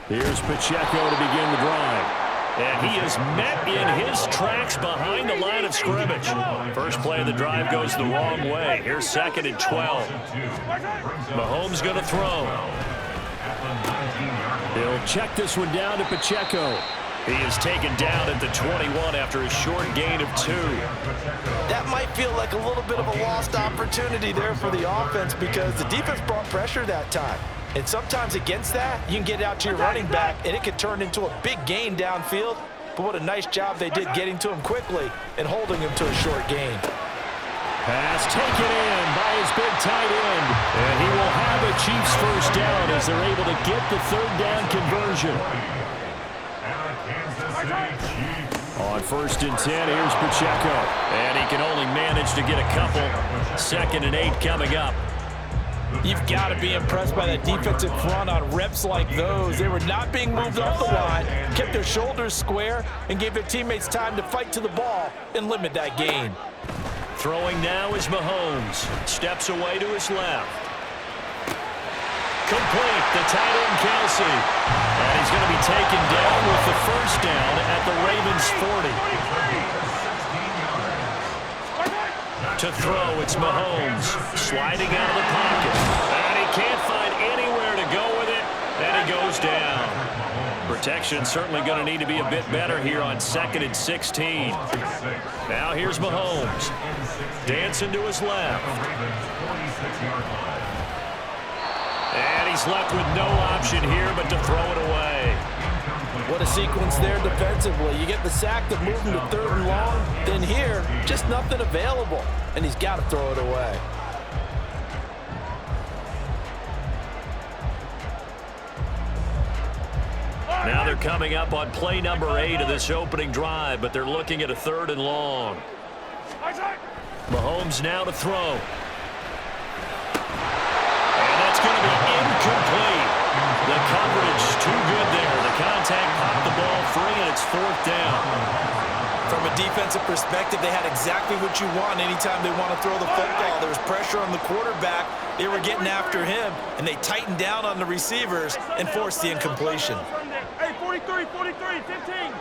Here's Pacheco to begin the drive. And he is met in his tracks behind the line of scrimmage. First play of the drive goes the wrong way. Here's 2nd and 12. Mahomes going to throw. He'll check this one down to Pacheco. He is taken down at the 21 after a short gain of 2. That might feel like a little bit of a lost opportunity there for the offense because the defense brought pressure that time. And sometimes against that, you can get out to your running back, and it could turn into a big gain downfield. But what a nice job they did getting to him quickly and holding him to a short gain. Pass taken in by his big tight end. And he will have a Chiefs first down as they're able to get the 3rd down conversion. On 1st and 10, here's Pacheco. And he can only manage to get a couple. 2nd and 8 coming up. You've got to be impressed by that defensive front on reps like those. They were not being moved off the line, kept their shoulders square, and gave their teammates time to fight to the ball and limit that gain. Throwing now is Mahomes. Steps away to his left. Complete, the tight end Kelsey. And he's going to be taken down with the first down at the Ravens 40. To throw, it's Mahomes. Sliding out of the pocket. And he can't find anywhere to go with it. And he goes down. Protection certainly going to need to be a bit better here on 2nd and 16. Now here's Mahomes. Dancing to his left. And he's left with no option here but to throw it away. What a sequence there defensively. You get the sack to move him to 3rd and long. Then here, just nothing available. And he's got to throw it away. Now they're coming up on play number 8 of this opening drive, but they're looking at a 3rd and long. Mahomes now to throw. And that's going to be incomplete. The coverage too good there. The contact popped the ball free, and it's 4th down. From a defensive perspective, they had exactly what you want anytime they want to throw the football. There was pressure on the quarterback. They were getting after him, and they tightened down on the receivers and forced the incompletion. Hey, 43, 15.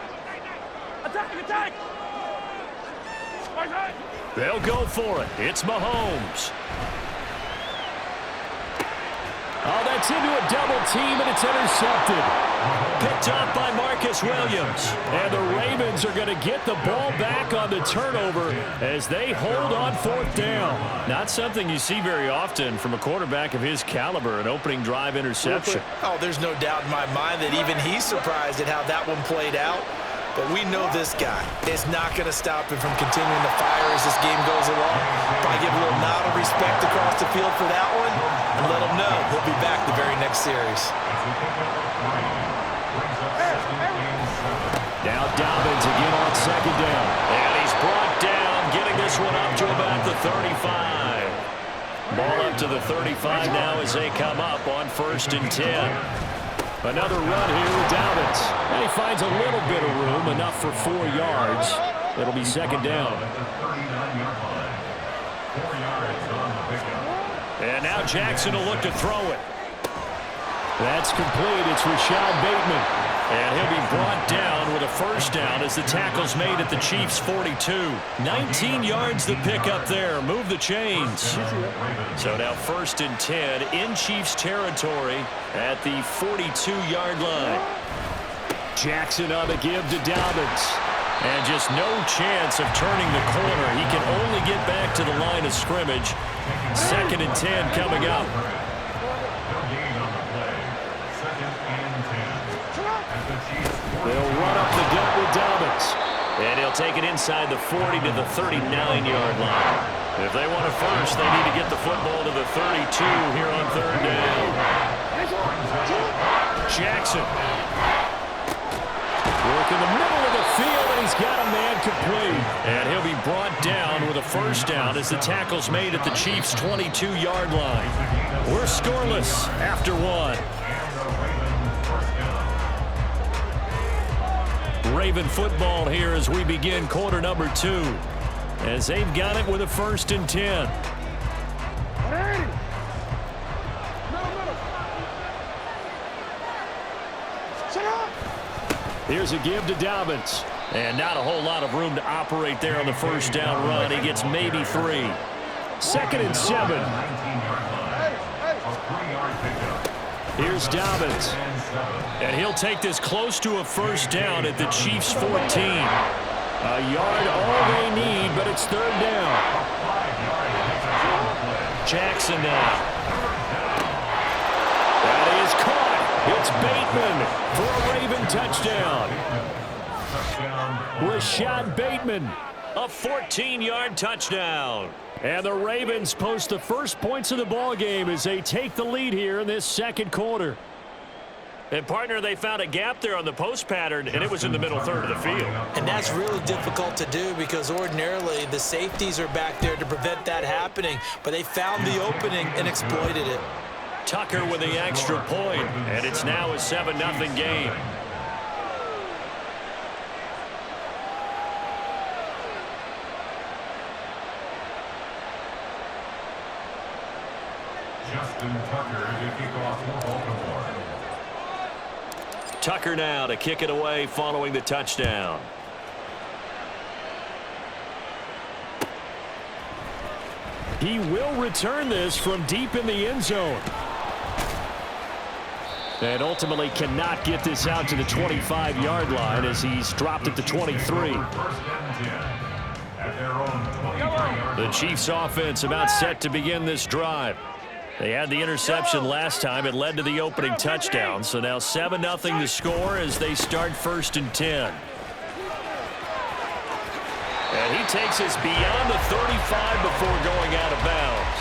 Attack. They'll go for it. It's Mahomes. Oh, that's into a double team, and it's intercepted. Picked off by Marcus Williams. And the Ravens are going to get the ball back on the turnover as they hold on 4th down. Not something you see very often from a quarterback of his caliber, an opening drive interception. Oh, there's no doubt in my mind that even he's surprised at how that one played out. But we know this guy is not going to stop him from continuing to fire as this game goes along. Probably give a little nod of respect across the field for that one and let him know he'll be back the very next series. Now Dobbins again on 2nd down. And he's brought down, getting this one up to about the 35. Ball up to the 35 now as they come up on 1st and 10. Another run here with Dobbins. And he finds a little bit of room, enough for 4 yards. It'll be 2nd down. And now Jackson will look to throw it. That's complete. It's Rashad Bateman. And he'll be brought down with a first down as the tackle's made at the Chiefs' 42. 19 yards to pick up there. Move the chains. So now 1st and 10 in Chiefs territory at the 42-yard line. Jackson on the give to Dobbins. And just no chance of turning the corner. He can only get back to the line of scrimmage. 2nd and 10 coming up. They'll run up the gut with Dobbins. And he'll take it inside the 40 to the 39-yard line. If they want a first, they need to get the football to the 32 here on 3rd down. Jackson. Work in the middle of the field, and he's got a man complete. And he'll be brought down with a first down as the tackle's made at the Chiefs' 22-yard line. We're scoreless after 1. Raven football here as we begin quarter number 2. As they've got it with a 1st and 10. Here's a give to Dobbins. And not a whole lot of room to operate there on the first down run. He gets maybe 3. 2nd and 7. Here's Dobbins. And he'll take this close to a first down at the Chiefs' 14. A yard all they need, but it's 3rd down. Jackson now. That is caught. It's Bateman for a Raven touchdown. Rashad Bateman, a 14-yard touchdown. And the Ravens post the first points of the ball game as they take the lead here in this 2nd quarter. And, partner, they found a gap there on the post pattern, and it was in the middle third of the field. And that's really difficult to do because ordinarily the safeties are back there to prevent that happening. But they found the opening and exploited it. Tucker with the extra point, and it's now a 7-0 game. Tucker now to kick it away following the touchdown. He will return this from deep in the end zone. And ultimately cannot get this out to the 25-yard line as he's dropped at the 23. The Chiefs offense about set to begin this drive. They had the interception last time. It led to the opening touchdown. So now 7-0 to score as they start 1st and 10. And he takes us beyond the 35 before going out of bounds.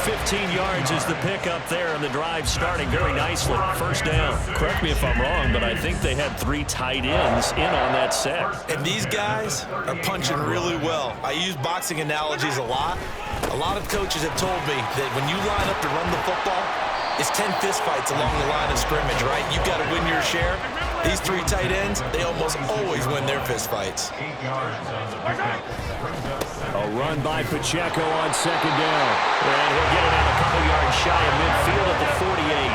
15 yards is the pickup there, and the drive starting very nicely. First down. Correct me if I'm wrong, but I think they had 3 tight ends in on that set. And these guys are punching really well. I use boxing analogies a lot. A lot of coaches have told me that when you line up to run the football, it's 10 fistfights along the line of scrimmage, right? You've got to win your share. These 3 tight ends, they almost always win their fistfights. A run by Pacheco on 2nd down. And he'll get it out a couple yards shy of midfield at the 48.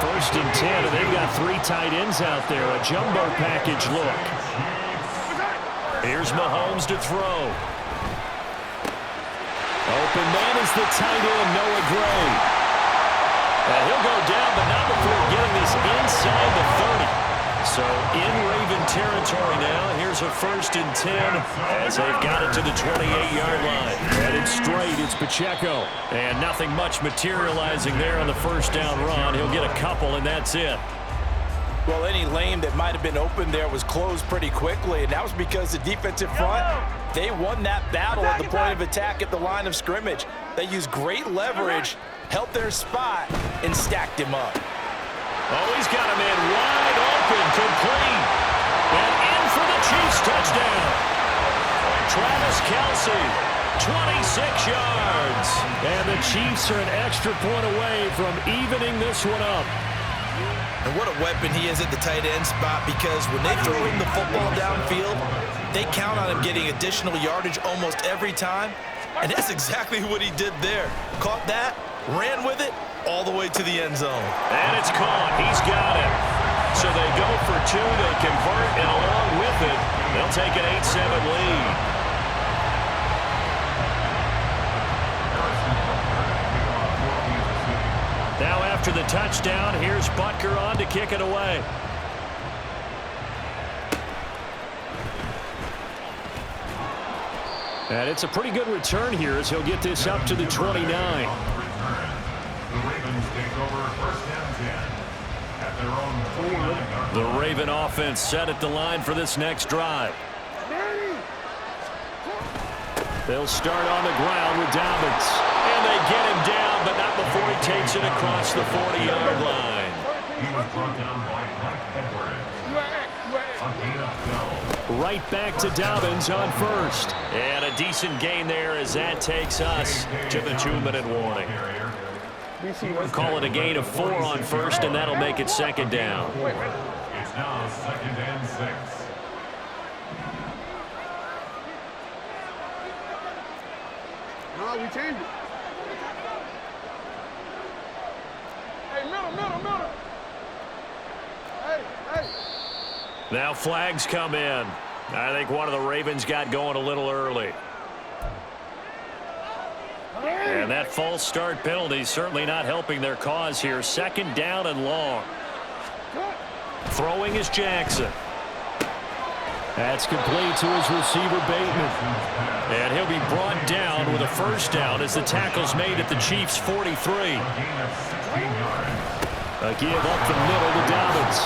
1st and 10, and they've got 3 tight ends out there. A jumbo package look. Here's Mahomes to throw. Open man is the tight end, Noah Gray. And he'll go down, but not before getting this inside the 30. So in Raven territory now. Here's a 1st and 10 as they've got it to the 28-yard line. Headed straight, it's Pacheco. And nothing much materializing there on the first down run. He'll get a couple, and that's it. Well, any lane that might have been open there was closed pretty quickly, and that was because the defensive front, they won that battle at the point of attack at the line of scrimmage. They used great leverage, held their spot, and stacked him up. Oh, he's got him in wide open, complete. And in for the Chiefs touchdown. Travis Kelce, 26 yards. And the Chiefs are an extra point away from evening this one up. And what a weapon he is at the tight end spot, because when they throw him the football downfield, they count on him getting additional yardage almost every time. And that's exactly what he did there. Caught that, ran with it, all the way to the end zone. And it's caught. He's got it. So they go for 2. They convert, and along with it, they'll take an 8-7 lead. Now after the touchdown, here's Butker on to kick it away. And it's a pretty good return here as he'll get this up to the 29. The Raven offense set at the line for this next drive. They'll start on the ground with Dobbins. And they get him down, but not before he takes it across the 40-yard line. Right back to Dobbins on first. And a decent gain there as that takes us to the 2-minute warning. Call it a gain of 4 on first, and that'll make it 2nd down. It's now 2nd and 6. No, we changed it. Hey, middle. Now flags come in. I think one of the Ravens got going a little early. And that false start penalty certainly not helping their cause here. Second down and long. Throwing is Jackson. That's complete to his receiver, Bateman. And he'll be brought down with a first down as the tackle's made at the Chiefs' 43. A give up the middle to Dobbins.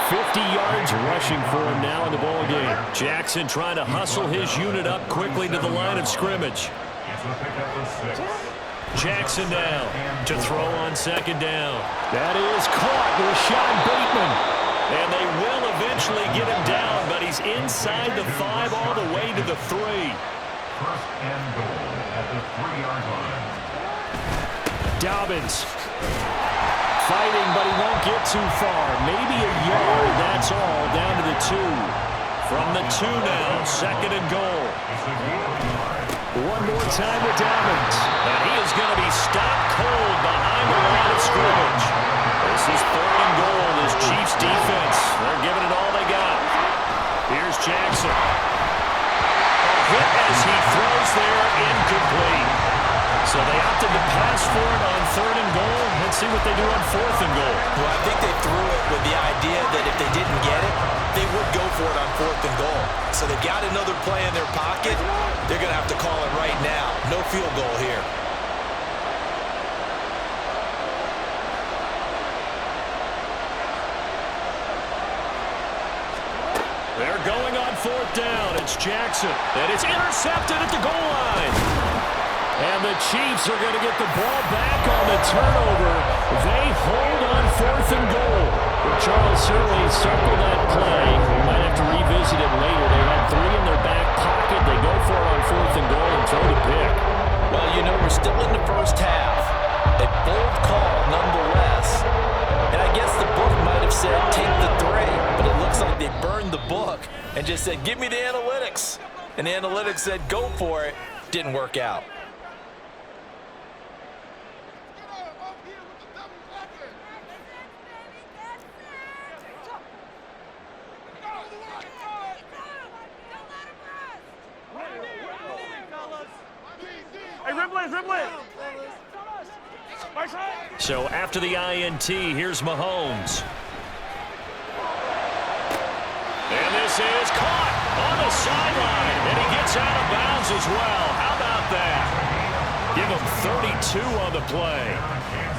50 yards rushing for him now in the ball game. Jackson trying to hustle his unit up quickly to the line of scrimmage. Jackson down to throw on second down. That is caught with Rashad Bateman. And they will eventually get him down, but he's inside the 5 all the way to the 3. First and goal at the 3-yard line. Dobbins fighting, but he won't get too far. Maybe a yard, that's all, down to the 2. From the 2 now, second and goal. One more time with Dobbins. And he is going to be stopped cold behind the line of scrimmage. This is third and goal. This Chiefs defense, they're giving it all they got. Here's Jackson. A hit as he throws there, incomplete. So they opted to pass for it on third and goal. Let's see what they do on fourth and goal. Well, I think they threw it with the idea that if they didn't get it, they would go for it on fourth and goal. So they've got another play in their pocket. They're going to have to call it right now. No field goal here. They're going on fourth down. It's Jackson. And it's intercepted at the goal line. And the Chiefs are going to get the ball back on the turnover. They hold on fourth and goal. Well, Charles certainly circled that play. We might have to revisit it later. They had 3 in their back pocket. They go for it on fourth and goal and throw the pick. Well, you know, we're still in the first half. A bold call nonetheless. And I guess the book might have said take the 3, but it looks like they burned the book and just said, give me the analytics. And the analytics said, go for it. Didn't work out. So after the INT, here's Mahomes. And this is caught on the sideline. And he gets out of bounds as well. How about that? Give him 32 on the play.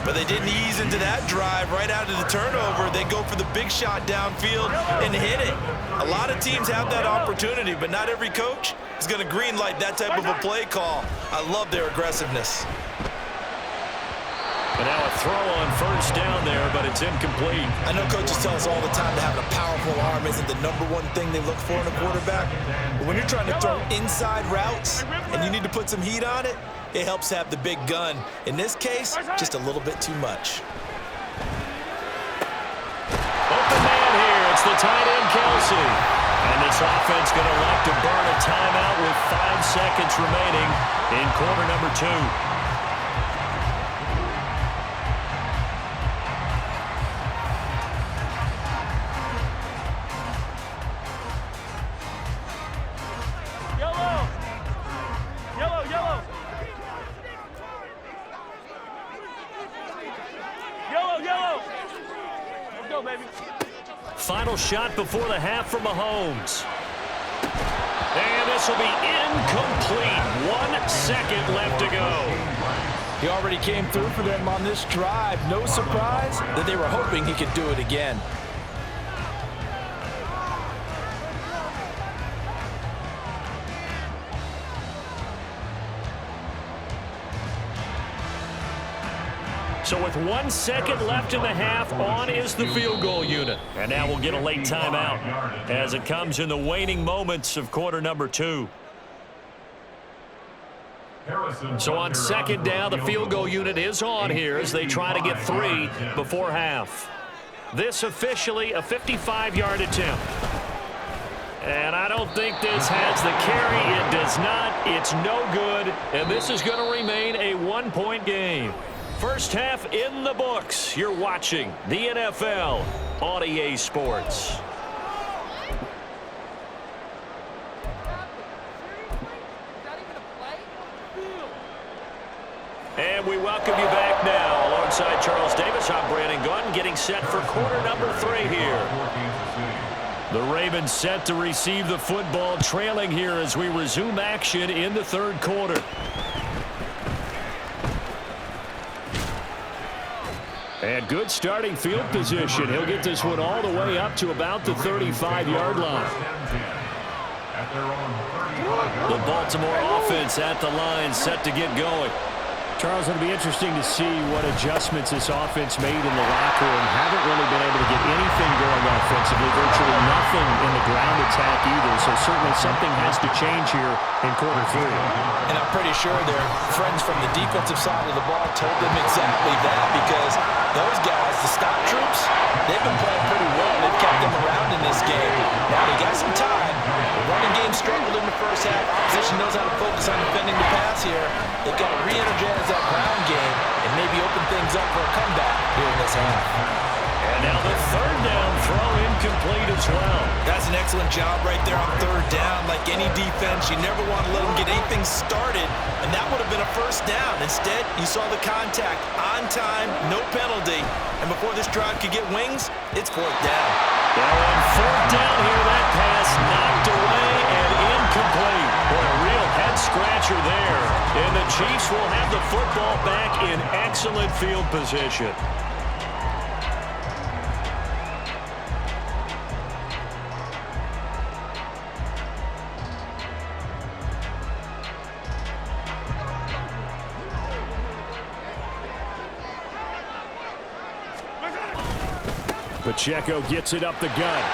But they didn't ease into that drive right out of the turnover. They go for the big shot downfield and hit it. A lot of teams have that opportunity, but not every coach is going to green light that type of a play call. I love their aggressiveness. And now a throw on first down there, but it's incomplete. I know coaches tell us all the time that having a powerful arm isn't the #1 thing they look for in a quarterback. But when you're trying to throw inside routes and you need to put some heat on it, it helps have the big gun. In this case, just a little bit too much. Open man here. It's the tight end, Kelsey. And this offense going to elect to burn a timeout with 5 seconds remaining in quarter number 2. Final shot before the half from Mahomes. And this will be incomplete. 1 second left to go. He already came through for them on this drive. No surprise that they were hoping he could do it again. So with 1 second left in the half, on is the field goal unit. And now we'll get a late timeout as it comes in the waning moments of quarter number 2. So on second down, the field goal unit is on here as they try to get 3 before half. This officially a 55-yard attempt. And I don't think this has the carry. It does not. It's no good. And this is going to remain a 1-point game. First half in the books. You're watching the NFL on EA Sports. And we welcome you back now. Alongside Charles Davis, I'm Brandon Gunn, getting set for quarter number 3 here. The Ravens set to receive the football, trailing here as we resume action in the third quarter. And good starting field position. He'll get this one all the way up to about the 35-yard line. The Baltimore offense at the line, set to get going. Charles, it'll be interesting to see what adjustments this offense made in the locker room. Haven't really been able to get anything going offensively, virtually nothing in the ground attack either. So certainly something has to change here in quarter 3. And I'm pretty sure their friends from the defensive side of the ball told them exactly that, because those guys, the stop troops, they've been playing pretty well. They've kept them around in this game. Now they got some time. The running game struggled in the first half. Opposition knows how to focus on defending the pass here. They've got to re-energize that ground game and maybe open things up for a comeback here in this half. And now the third down throw incomplete as well. That's an excellent job right there on third down. Like any defense, you never want to let them get anything started, and that would have been a first down. Instead, you saw the contact on time, no penalty, and before this drive could get wings, it's fourth down. Well, on fourth down here, that pass knocked away and incomplete. Boy, a real head-scratcher there. And the Chiefs will have the football back in excellent field position. Pacheco gets it up the gut.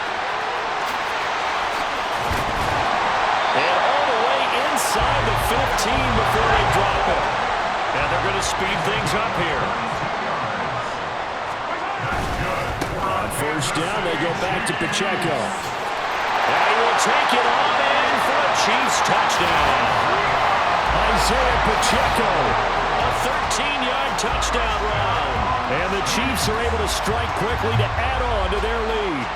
And all the way inside the 15 before they drop it. And they're going to speed things up here. On first down, they go back to Pacheco. And he will take it on in for a Chiefs touchdown. Isaiah Pacheco, a 13-yard touchdown run. And the Chiefs are able to strike quickly to add on to their lead.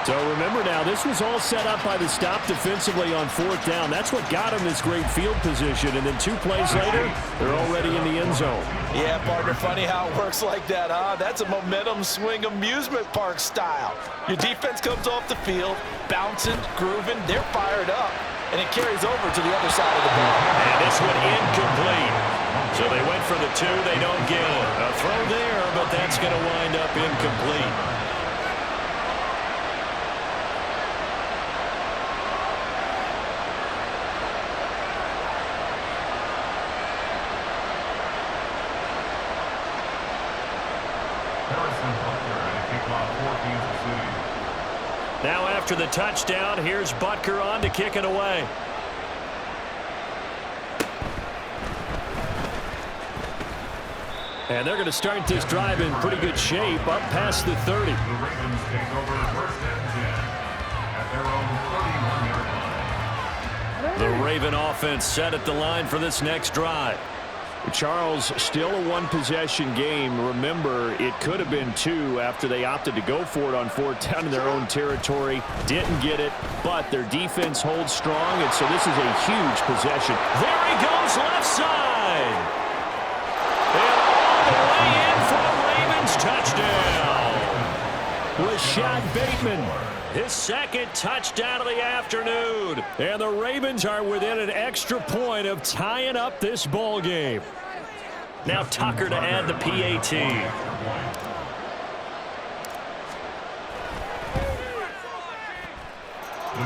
So remember now, this was all set up by the stop defensively on fourth down. That's what got them this great field position. And then 2 plays later, they're already in the end zone. Yeah, partner, funny how it works like that, huh? That's a momentum swing amusement park style. Your defense comes off the field, bouncing, grooving, they're fired up, and it carries over to the other side of the ball. And this one incomplete. So they went for the 2, they don't get it. A throw there, but that's going to wind up incomplete. Now after the touchdown, here's Butker on to kick it away. And they're going to start this drive in pretty good shape, up past the 30. The Ravens take over first and 10 at their own 31-yard line. The Raven offense set at the line for this next drive. Charles, still a one-possession game. Remember, it could have been 2 after they opted to go for it on fourth down in their own territory. Didn't get it, but their defense holds strong, and so this is a huge possession. There he goes, left side. And all the way in for a Ravens touchdown. Rashad Bateman, his second touchdown of the afternoon. And the Ravens are within an extra point of tying up this ball game. Now Tucker to add the PAT.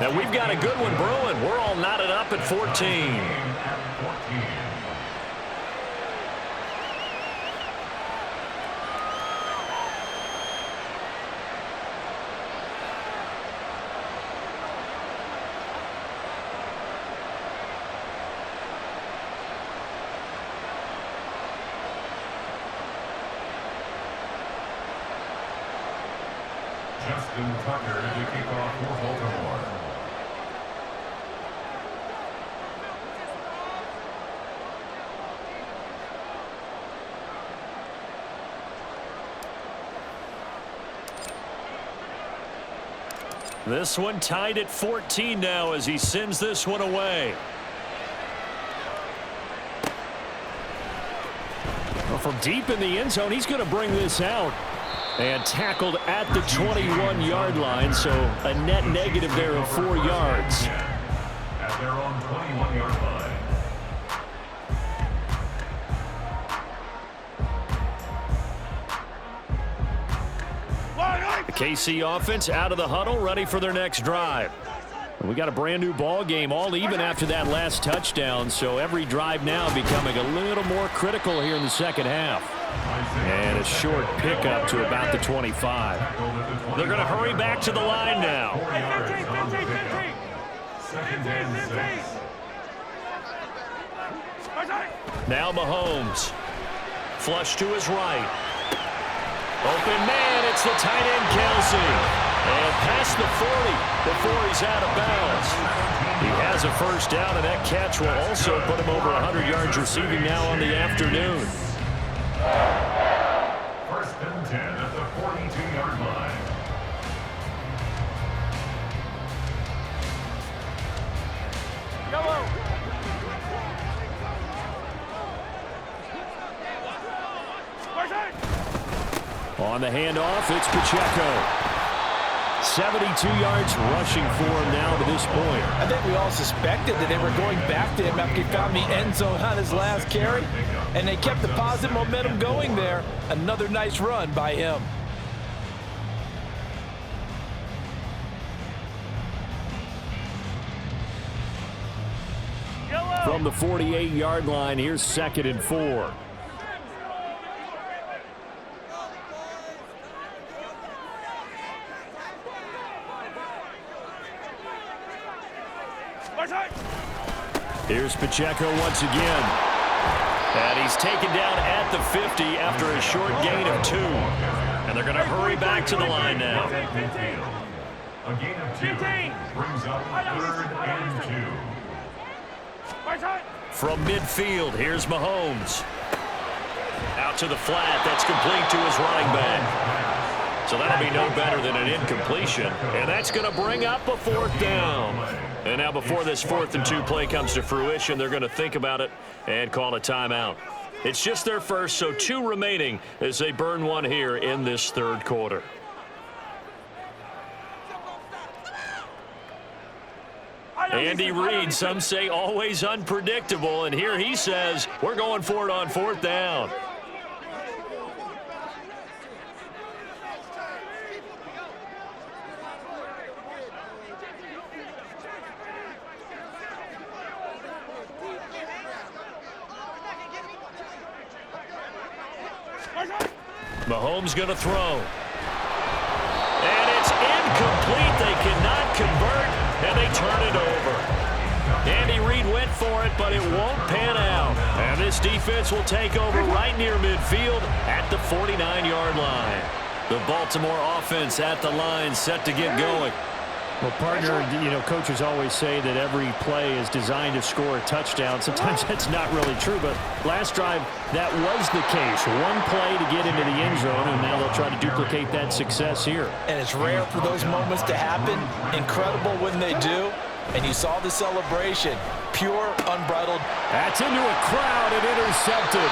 Now we've got a good one brewing. We're all knotted up at 14. Justin Tucker to kick off for Baltimore. This one tied at 14 now as he sends this one away. Well, from deep in the end zone, he's going to bring this out. And tackled at the 21-yard line, so a net negative there of 4 yards. At their own 21-yard line. The KC offense out of the huddle, ready for their next drive. We got a brand new ball game, all even after that last touchdown, so every drive now becoming a little more critical here in the second half. And a short pickup to about the 25. They're going to hurry back to the line now. Now Mahomes. Flush to his right. Open man, it's the tight end Kelsey. And past the 40 before he's out of bounds. He has a first down, and that catch will also put him over 100 yards receiving now on the afternoon. First and 10 at the 42-yard line. Yellow. On the handoff, it's Pacheco. 72 yards rushing for him now to this point. I think we all suspected that they were going back to him after he found the end zone on his last carry, and they kept the positive momentum going there. Another nice run by him. From the 48-yard line, here's 2nd and 4. Here's Pacheco once again. And he's taken down at the 50 after a short gain of 2. And they're going to hurry back to the line now. A gain of 2 brings up 3rd and 2. From midfield, here's Mahomes. Out to the flat. That's complete to his running back. So that'll be no better than an incompletion. And that's going to bring up a 4th down. And now before this 4th and 2 play comes to fruition, they're going to think about it and call a timeout. It's just their first, so 2 remaining as they burn one here in this 3rd quarter. Andy Reid, some say always unpredictable, and here he says we're going for it on 4th down. Mahomes going to throw. And it's incomplete. They cannot convert, and they turn it over. Andy Reid went for it, but it won't pan out. And this defense will take over right near midfield at the 49-yard line. The Baltimore offense at the line, set to get going. Well, partner, you know, coaches always say that every play is designed to score a touchdown. Sometimes that's not really true, but last drive, that was the case. One play to get into the end zone, and now they'll try to duplicate that success here. And it's rare for those moments to happen. Incredible when they do. And you saw the celebration. Pure, unbridled. That's into a crowd and intercepted.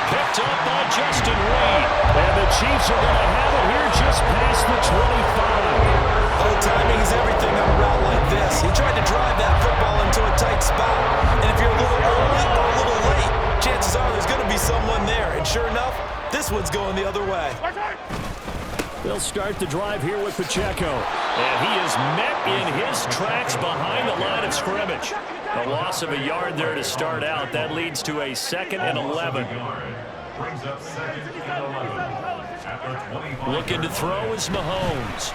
Picked up by Justin Reid. And the Chiefs are going to have it here just past the 25. Oh, timing is everything on a route like this. He tried to drive that football into a tight spot. And if you're a little early or a little late, chances are there's going to be someone there. And sure enough, this one's going the other way. They'll start the drive here with Pacheco. And he is met in his tracks behind the line of scrimmage. A loss of a yard there to start out. That leads to a 2nd and 11. Brings up 2nd and 11. At the 25. Looking to throw is Mahomes.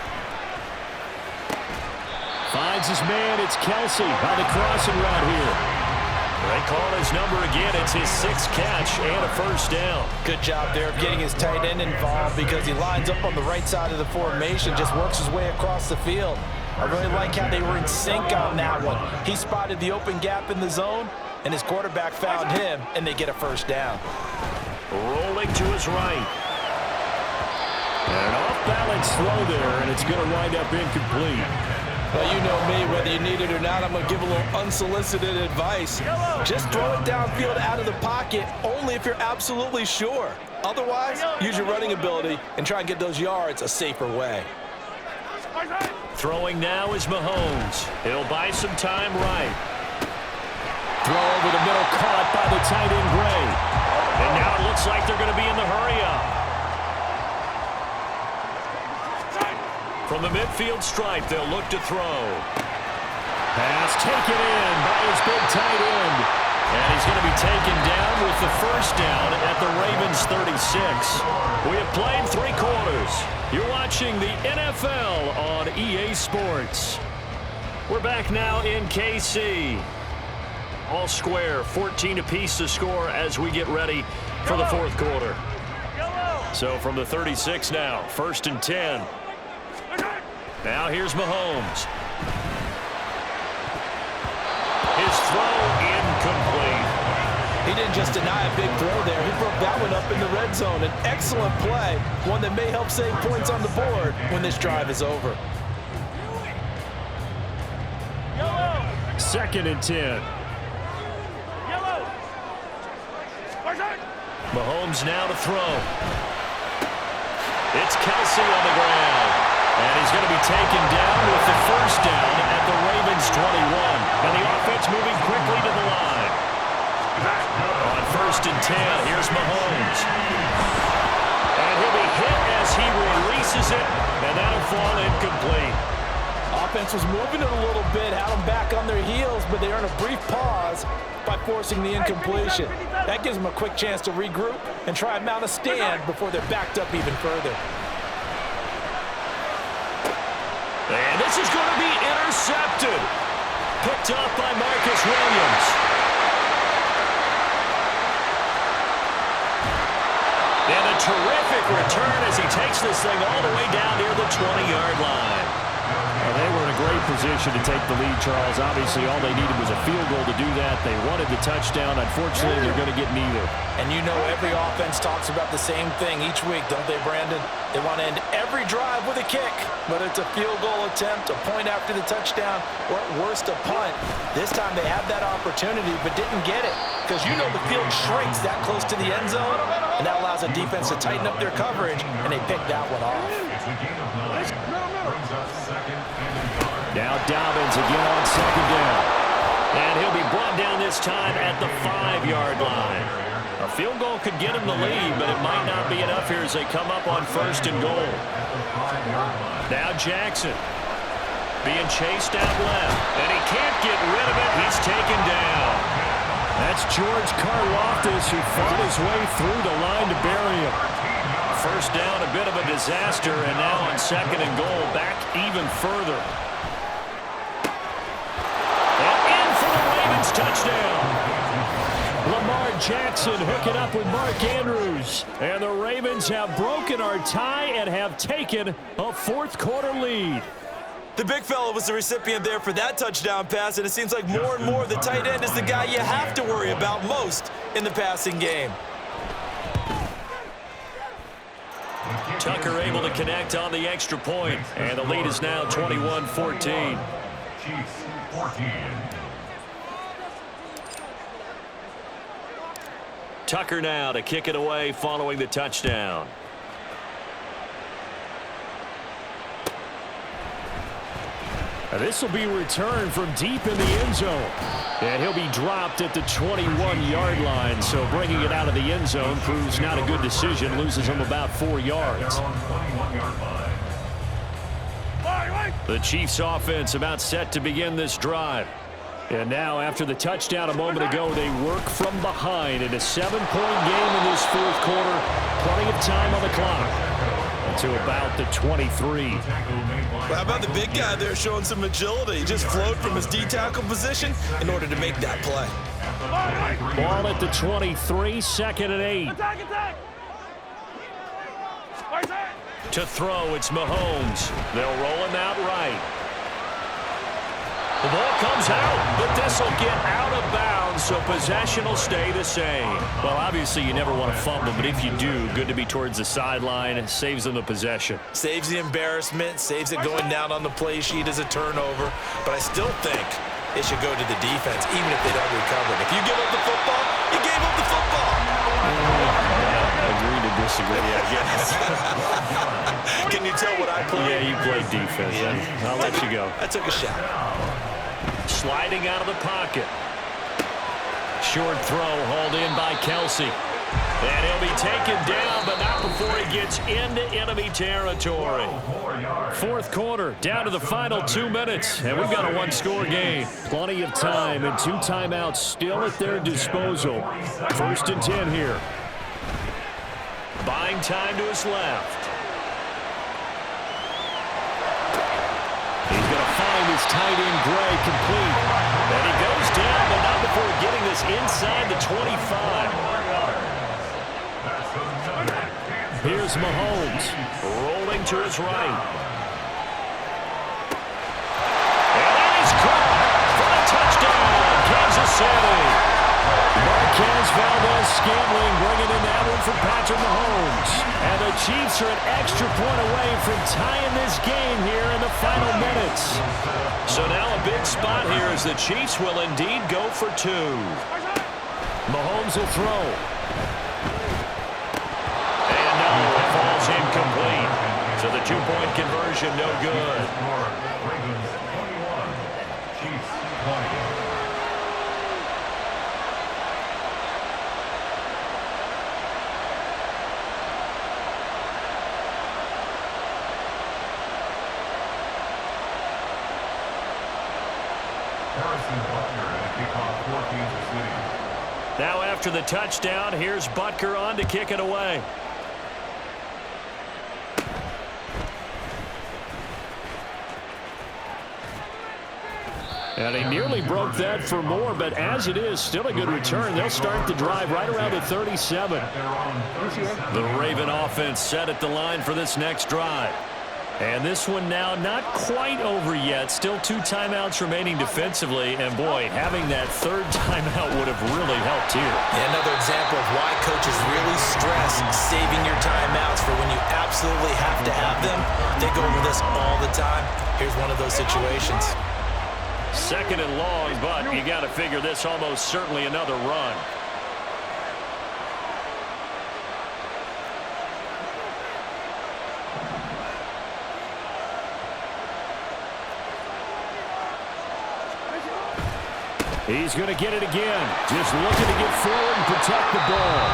Finds his man. It's Kelsey on the crossing route here. They call his number again. It's his 6th catch and a first down. Good job there of getting his tight end involved because he lines up on the right side of the formation, just works his way across the field. I really like how they were in sync on that one. He spotted the open gap in the zone, and his quarterback found him, and they get a first down. Rolling to his right. And off off-balance throw there, and it's going to wind up incomplete. Well, you know me, whether you need it or not, I'm going to give a little unsolicited advice. Just throw it downfield out of the pocket, only if you're absolutely sure. Otherwise, use your running ability and try and get those yards a safer way. Throwing now is Mahomes. He'll buy some time right. Throw over the middle, caught by the tight end Gray. And now it looks like they're going to be in the hurry-up. From the midfield stripe, they'll look to throw. Pass taken in by his big tight end. And he's going to be taken down with the first down at the Ravens 36. We have played 3 quarters. You're watching the NFL on EA Sports. We're back now in KC. All square, 14 apiece to score as we get ready for the fourth quarter. So from the 36 now, 1st and 10. Now here's Mahomes. His throw incomplete. He didn't just deny a big throw there. He broke that one up in the red zone. An excellent play, one that may help save points on the board when this drive is over. 2nd and 10. Mahomes now to throw. It's Kelsey on the ground. And he's going to be taken down with the first down at the Ravens 21. And the offense moving quickly to the line. On 1st and 10, here's Mahomes. And he'll be hit as he releases it, and that'll fall incomplete. Offense was moving it a little bit, had them back on their heels, but they earn a brief pause by forcing the incompletion. That gives them a quick chance to regroup and try and mount a stand before they're backed up even further. And this is going to be intercepted. Picked up by Marcus Williams. And a terrific return as he takes this thing all the way down near the 20-yard line. Well, they were in a great position to take the lead, Charles. Obviously, all they needed was a field goal to do that. They wanted the touchdown. Unfortunately, they're going to get neither. And you know every offense talks about the same thing each week, don't they, Brandon? They want to end every drive with a kick, whether it's a field goal attempt, a point after the touchdown, or at worst, a punt. This time they had that opportunity but didn't get it because you know the field shrinks that close to the end zone, and that allows a defense to tighten up their coverage, and they picked that one off. Now Dobbins again on 2nd down. And he'll be brought down this time at the 5-yard line. A field goal could get him the lead, but it might not be enough here as they come up on 1st and goal. Now Jackson being chased out left. And he can't get rid of it. He's taken down. That's George Karlaftis who fought his way through the line to bury him. First down, a bit of a disaster, and now on 2nd and goal, back even further. Touchdown. Lamar Jackson hooking up with Mark Andrews. And the Ravens have broken our tie and have taken a fourth quarter lead. The big fella was the recipient there for that touchdown pass, and it seems like more and more the tight end is the guy you have to worry about most in the passing game. Tucker able to connect on the extra point, and the lead is now 21-14. Chiefs 14. Tucker now to kick it away following the touchdown. This will be returned from deep in the end zone. And he'll be dropped at the 21-yard line. So bringing it out of the end zone proves not a good decision. Loses him about 4 yards. The Chiefs offense about set to begin this drive. And now after the touchdown a moment ago, they work from behind in a 7-point game in this fourth quarter. Plenty of time on the clock to about the 23. How about the big guy there showing some agility? He just flowed from his D-tackle position in order to make that play. Ball at the 23, 2nd and 8. Attack! To throw, it's Mahomes. They'll roll him out right. The ball comes out, but this will get out of bounds, so possession will stay the same. Well, obviously you never want to fumble, but if you do, good to be towards the sideline. It saves them the possession. Saves the embarrassment, saves it going down on the play sheet as a turnover. But I still think it should go to the defense, even if they don't recover it. If you give up the football, you gave up the football. Agree to disagree, I guess. Can you tell what I played? Yeah, you played defense. Yeah. I'll let you go. I took a shot. Sliding out of the pocket. Short throw hauled in by Kelsey. And he'll be taken down, but not before he gets into enemy territory. Fourth quarter, down to the final 2 minutes, and we've got a one-score game. Plenty of time and 2 timeouts still at their disposal. 1st and 10 here. Buying time to his left. He's going to find his tight end, Gray, complete. And he goes down, but not before getting this inside the 25. Here's Mahomes, rolling to his right. And that is caught for a touchdown, Kansas City. Marquez Valdez-Scantling bringing in that one for Patrick Mahomes. And the Chiefs are an extra point away from tying this game here in the final minutes. So now a big spot here as the Chiefs will indeed go for 2. Mahomes will throw. It falls incomplete. So the 2-point conversion, no good. Ravens 21, Chiefs 20. Harrison Butker to kick off for Kansas City. Now after the touchdown, here's Butker on to kick it away. And he nearly broke that for more, but as it is, still a good return. They'll start the drive right around the 37. The Raven offense set at the line for this next drive. And this one now not quite over yet. Still 2 timeouts remaining defensively. And, boy, having that 3rd timeout would have really helped here. Yeah, another example of why coaches really stress saving your timeouts for when you absolutely have to have them. They go over this all the time. Here's one of those situations. 2nd and long, but you got to figure this almost certainly another run. He's going to get it again. Just looking to get forward and protect the ball.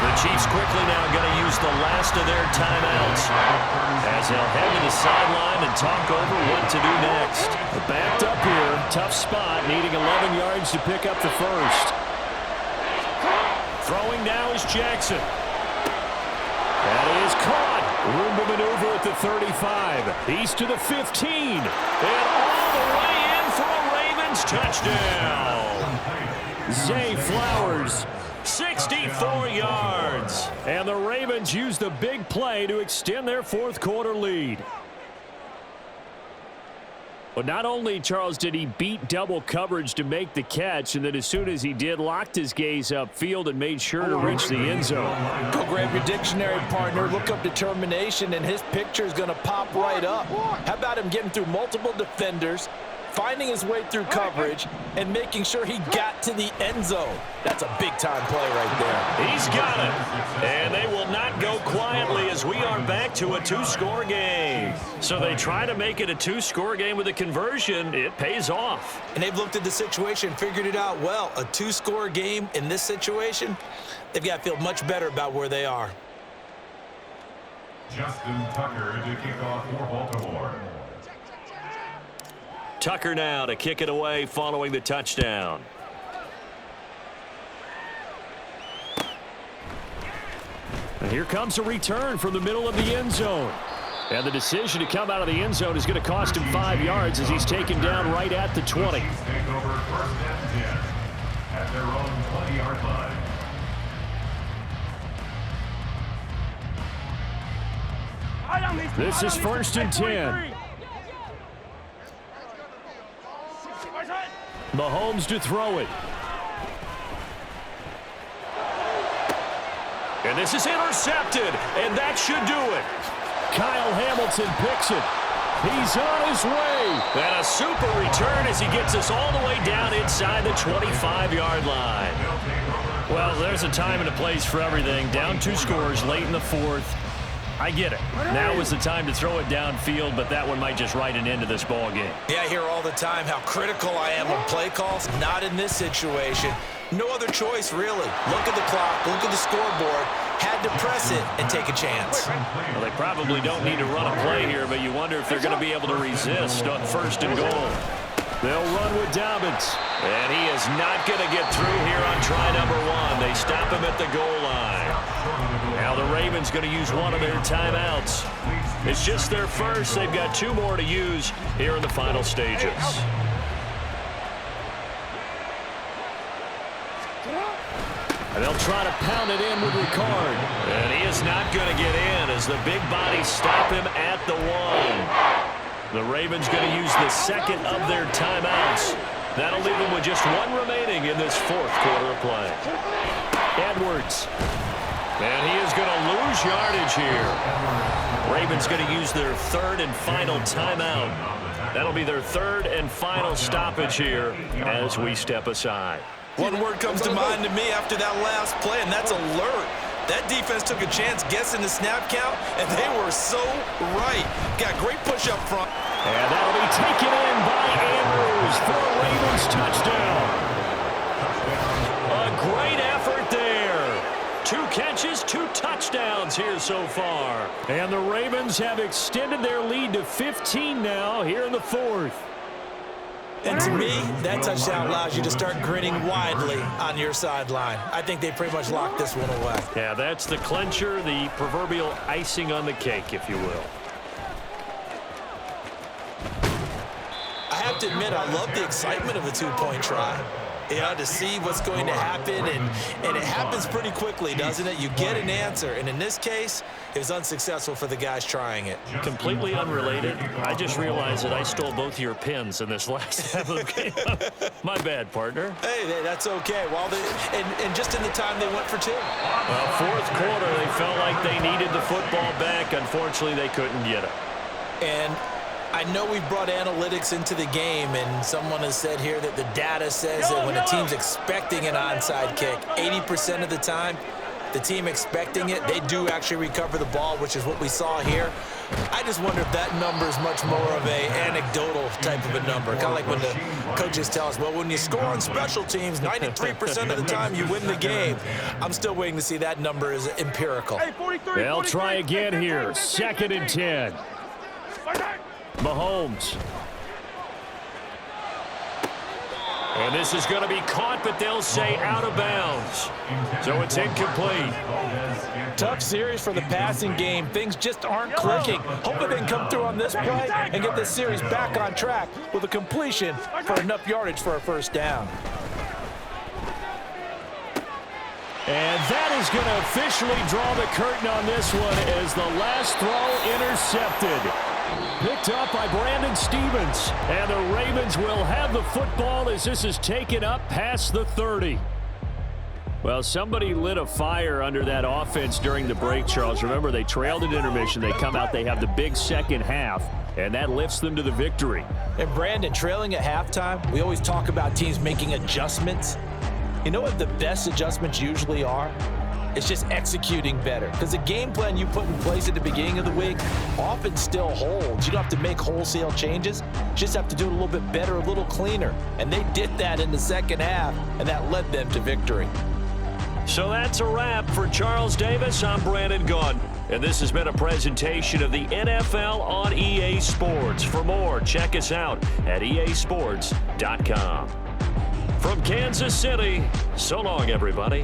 The Chiefs quickly now going to use the last of their timeouts as they'll head to the sideline and talk over what to do next. Backed up here. Tough spot. Needing 11 yards to pick up the first. Throwing now is Jackson. That is caught. Room to maneuver at the 35. He's to the 15. And all the way in for a Ravens touchdown. Zay Flowers, 64 yards. And the Ravens use the big play to extend their 4th quarter lead. But not only, Charles, did he beat double coverage to make the catch, and then as soon as he did, locked his gaze upfield and made sure to reach the end zone. Go grab your dictionary, partner. Look up determination, and his picture is going to pop right up. How about him getting through multiple defenders, finding his way through coverage, and making sure he got to the end zone? That's a big-time play right there. He's got it. And they will not go quietly as we are back to a 2-score game. So they try to make it a 2-score game with a conversion. It pays off. And they've looked at the situation, figured it out well. A 2-score game in this situation, they've got to feel much better about where they are. Justin Tucker to kick off for Baltimore. Tucker now to kick it away following the touchdown. And here comes a return from the middle of the end zone. And the decision to come out of the end zone is going to cost him 5 yards as he's taken down right at the 20. Take over 1st and 10 at their own 20-yard line. This is 1st and 10. Mahomes to throw it. And this is intercepted, and that should do it. Kyle Hamilton picks it. He's on his way. And a super return as he gets us all the way down inside the 25-yard line. Well, there's a time and a place for everything. Down 2 scores late in the 4th. I get it. Now is the time to throw it downfield, but that one might just write an end to this ball game. Yeah, I hear all the time how critical I am on play calls. Not in this situation. No other choice, really. Look at the clock. Look at the scoreboard. Had to press it and take a chance. Well, they probably don't need to run a play here, but you wonder if they're going to be able to resist on 1st and goal. They'll run with Dobbins. And he is not going to get through here on try number 1. They stop him at the goal line. Now the Ravens going to use one of their timeouts. It's just their first. They've got 2 more to use here in the final stages. And they'll try to pound it in with Ricard. And he is not going to get in as the big bodies stop him at the 1. The Ravens going to use the second of their timeouts. That'll leave them with just 1 remaining in this 4th quarter of play. Edwards. And he is going to lose yardage here. Ravens going to use their 3rd and final timeout. That'll be their 3rd and final stoppage here as we step aside. One word comes to mind to me after that last play, and that's alert. That defense took a chance guessing the snap count, and they were so right. Got great push up front. And that'll be taken in by Andrews for a Ravens touchdown. A great effort there. 2 catches, 2 touchdowns here so far. And the Ravens have extended their lead to 15 now here in the 4th. And to me, that touchdown allows you to start grinning widely on your sideline. I think they pretty much locked this one away. Yeah, that's the clincher, the proverbial icing on the cake, if you will. I have to admit, I love the excitement of a 2-point try. Yeah, to see what's going to happen, and it happens pretty quickly, doesn't it? You get an answer, and in this case, it was unsuccessful for the guys trying it. Completely unrelated. I just realized that I stole both of your pins in this last half of the game. My bad, partner. Hey, that's okay. Well, and just in the time they went for 2. Well, 4th quarter, they felt like they needed the football back. Unfortunately, they couldn't get it. And I know we've brought analytics into the game, and someone has said here that the data says that when a team's expecting an onside kick, 80% of the time, the team expecting it, they do actually recover the ball, which is what we saw here. I just wonder if that number is much more of a anecdotal type of a number. Kind of like when the coaches tell us, well, when you score on special teams, 93% of the time you win the game. I'm still waiting to see that number is empirical. They'll try again here. 2nd and 10. Mahomes. And this is going to be caught, but they'll say out of bounds. So it's incomplete. Tough series for the passing game. Things just aren't clicking. Hopefully they can come through on this play and get this series back on track with a completion for enough yardage for a 1st down. And that is going to officially draw the curtain on this one as the last throw intercepted. Picked up by Brandon Stevens. And the Ravens will have the football as this is taken up past the 30. Well, somebody lit a fire under that offense during the break, Charles. Remember, they trailed at intermission. They come out, they have the big second half, and that lifts them to the victory. And Brandon, trailing at halftime, we always talk about teams making adjustments. You know what the best adjustments usually are? It's just executing better. Because the game plan you put in place at the beginning of the week often still holds. You don't have to make wholesale changes. You just have to do it a little bit better, a little cleaner. And they did that in the second half, and that led them to victory. So that's a wrap for Charles Davis. I'm Brandon Gunn. And this has been a presentation of the NFL on EA Sports. For more, check us out at easports.com. From Kansas City, so long, everybody.